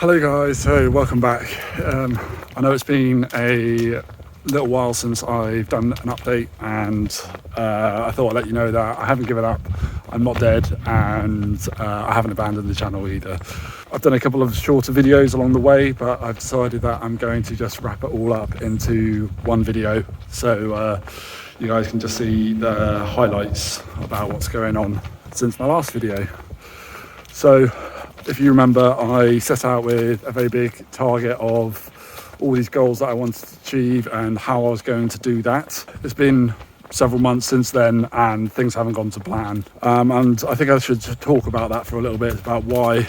Hello guys, so welcome back. I know it's been a little while since I've done an update, and I thought I'd let you know that I haven't given up, I'm not dead, and I haven't abandoned the channel either. I've done a couple of shorter videos along the way, but I've decided that I'm going to just wrap it all up into one video, so you guys can just see the highlights about what's going on since my last video. So if you remember, I set out with a very big target of all these goals that I wanted to achieve and how I was going to do that. It's been several months since then and things haven't gone to plan. And I think I should talk about that for a little bit, about why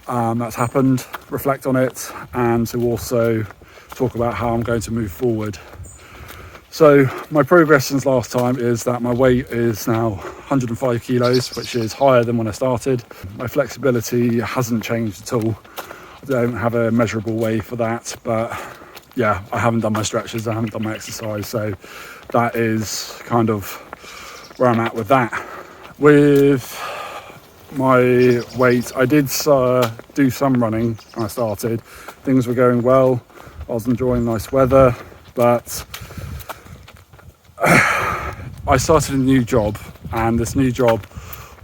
that's happened, reflect on it, and to also talk about how I'm going to move forward. So my progress since last time is that my weight is now 105 kilos, which is higher than when I started. My flexibility hasn't changed at all. I don't have a measurable way for that, but yeah, I haven't done my stretches, I haven't done my exercise, so that is kind of where I'm at with that. With my weight, I did do some running when I started. Things were going well, I was enjoying nice weather, but I started a new job, and this new job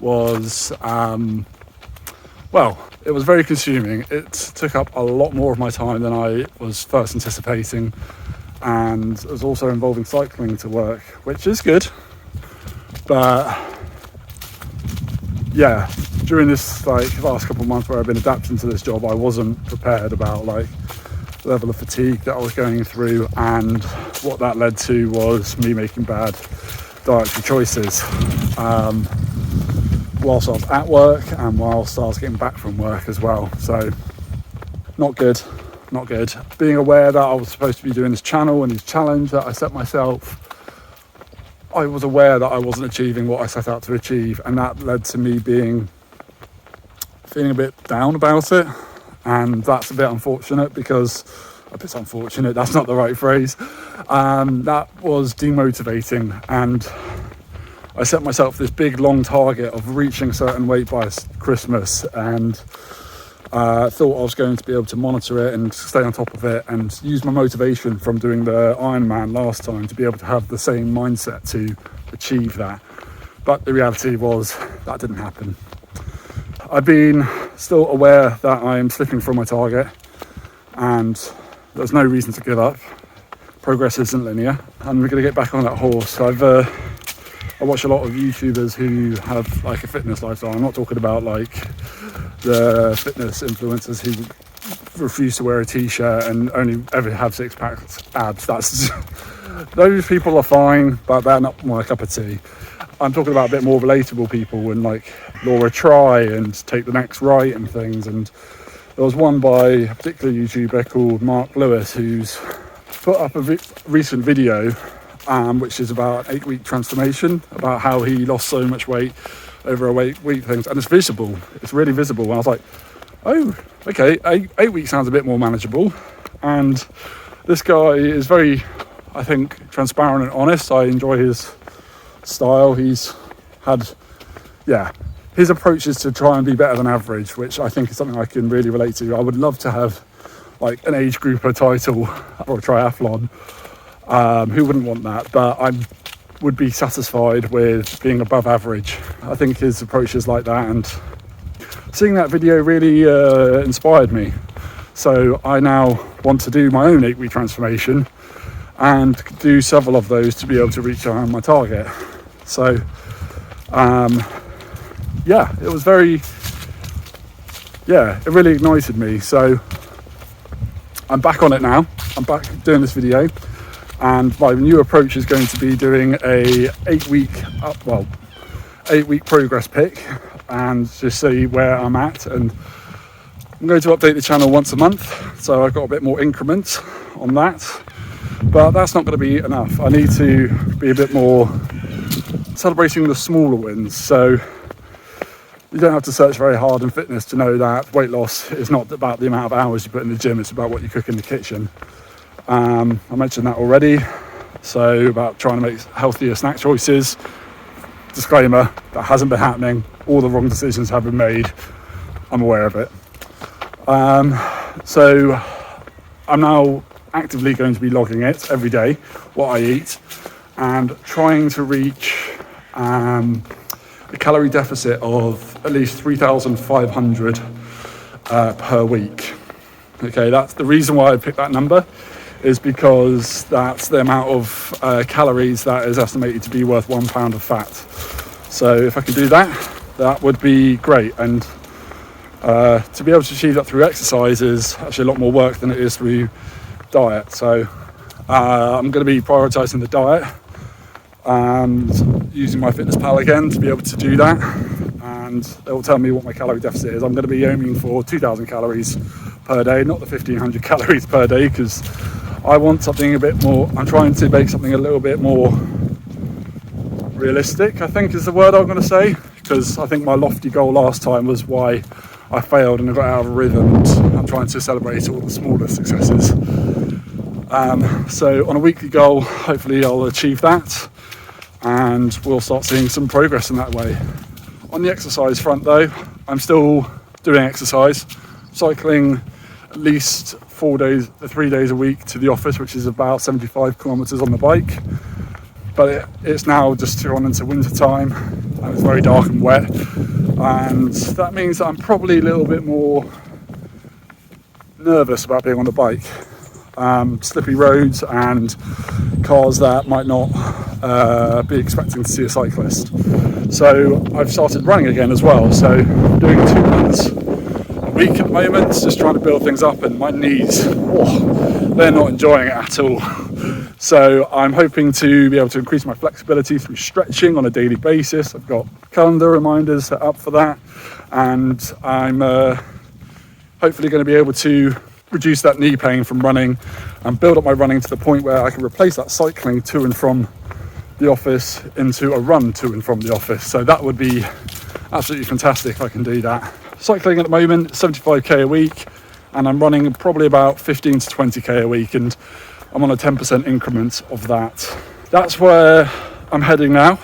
was, well, it was very consuming. It took up a lot more of my time than I was first anticipating, and it was also involving cycling to work, which is good. But yeah, during this last couple of months where I've been adapting to this job, I wasn't prepared about the level of fatigue that I was going through, and what that led to was me making bad dietary choices whilst I was at work and whilst I was getting back from work as well. So not good. Being aware that I was supposed to be doing this channel and this challenge that I set myself, I was aware that I wasn't achieving what I set out to achieve, and that led to me feeling a bit down about it. And that's a bit unfortunate, that's not the right phrase. That was demotivating, and I set myself this big long target of reaching a certain weight by Christmas, and thought I was going to be able to monitor it and stay on top of it and use my motivation from doing the Ironman last time to be able to have the same mindset to achieve that. But the reality was that didn't happen. I've been still aware that I'm slipping from my target, and there's no reason to give up. Progress isn't linear, and we're going to get back on that horse. I watch a lot of YouTubers who have a fitness lifestyle. I'm not talking about the fitness influencers who refuse to wear a t-shirt and only ever have six-pack abs. Those people are fine, but they're not my cup of tea. I'm talking about a bit more relatable people, and Laura Try and Take the Next Right and things. And there was one by a particular YouTuber called Mark Lewis who's put up a recent video which is about an 8-week transformation, about how he lost so much weight over a 8-week things, and it's really visible. And I was like, oh, okay, 8 weeks sounds a bit more manageable. And this guy is very, I think, transparent and honest. I enjoy his style. He's had, his approach is to try and be better than average, which I think is something I can really relate to. I would love to have an age grouper title for a triathlon. Who wouldn't want that? But I would be satisfied with being above average. I think his approach is like that, and seeing that video really inspired me. So I now want to do my own 8-week transformation and do several of those to be able to reach my target. So it was it really ignited me. So I'm back on it now. I'm back doing this video, and my new approach is going to be doing a 8-week progress pick and just see where I'm at. And I'm going to update the channel once a month, so I've got a bit more increments on that. But that's not going to be enough. I need to be a bit more celebrating the smaller wins. So you don't have to search very hard in fitness to know that weight loss is not about the amount of hours you put in the gym, it's about what you cook in the kitchen. I mentioned that already. So about trying to make healthier snack choices. Disclaimer, that hasn't been happening. All the wrong decisions have been made. I'm aware of it. So I'm now actively going to be logging it every day, what I eat, and trying to reach a calorie deficit of at least 3,500 per week. Okay, that's the reason why I picked that number, is because that's the amount of calories that is estimated to be worth 1 pound of fat. So if I can do that, that would be great. And to be able to achieve that through exercise is actually a lot more work than it is through diet. So I'm going to be prioritising the diet and using MyFitnessPal again to be able to do that, and it will tell me what my calorie deficit is. I'm going to be aiming for 2,000 calories per day, not the 1,500 calories per day, because I want something a bit more, I'm trying to make something a little bit more realistic, I think is the word I'm going to say, because I think my lofty goal last time was why I failed and I got out of a rhythm, and I'm trying to celebrate all the smaller successes. So on a weekly goal, hopefully I'll achieve that, and we'll start seeing some progress in that way. On the exercise front though, I'm still doing exercise, cycling at least 3 days a week to the office, which is about 75 kilometres on the bike. But it's now just gone into winter time and it's very dark and wet, and that means that I'm probably a little bit more nervous about being on the bike. Slippery roads and cars that might not be expecting to see a cyclist. So I've started running again as well, so I'm doing 2 runs a week at the moment, just trying to build things up, and my knees, they're not enjoying it at all. So I'm hoping to be able to increase my flexibility through stretching on a daily basis. I've got calendar reminders set up for that, and I'm hopefully going to be able to reduce that knee pain from running and build up my running to the point where I can replace that cycling to and from the office into a run to and from the office. So that would be absolutely fantastic if I can do that. Cycling at the moment, 75k a week, and I'm running probably about 15 to 20k a week, and I'm on a 10% increment of that. That's where I'm heading now.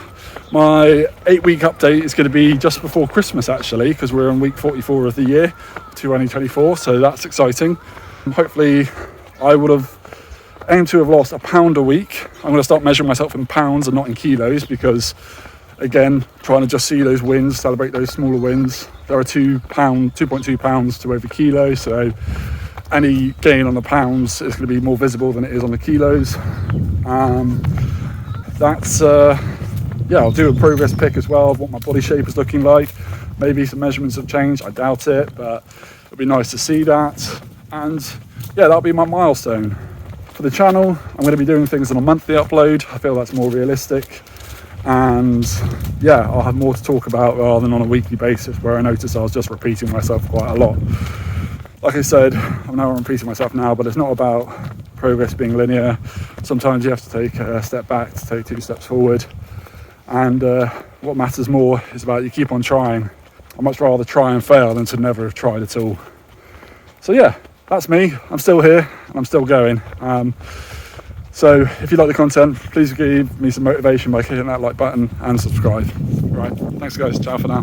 My 8-week update is going to be just before Christmas actually, because we're in week 44 of the year, 2024, so that's exciting. Hopefully I would have aimed to have lost £1 a week. I'm going to start measuring myself in pounds and not in kilos, because again, trying to just see those wins, celebrate those smaller wins. There are 2.2 pounds to every kilo, so any gain on the pounds is going to be more visible than it is on the kilos. I'll do a progress pic as well of what my body shape is looking like. Maybe some measurements have changed, I doubt it, but it'd be nice to see that. And yeah, that'll be my milestone. For the channel, I'm going to be doing things on a monthly upload. I feel that's more realistic. And yeah, I'll have more to talk about rather than on a weekly basis, where I noticed I was just repeating myself quite a lot. Like I said, I know I'm repeating myself now, but it's not about progress being linear. Sometimes you have to take a step back to take 2 steps forward. And what matters more is about you keep on trying. I'd much rather try and fail than to never have tried at all. So yeah, that's me. I'm still here and I'm still going. So if you like the content, please give me some motivation by clicking that like button and subscribe. Right, thanks guys, ciao for now.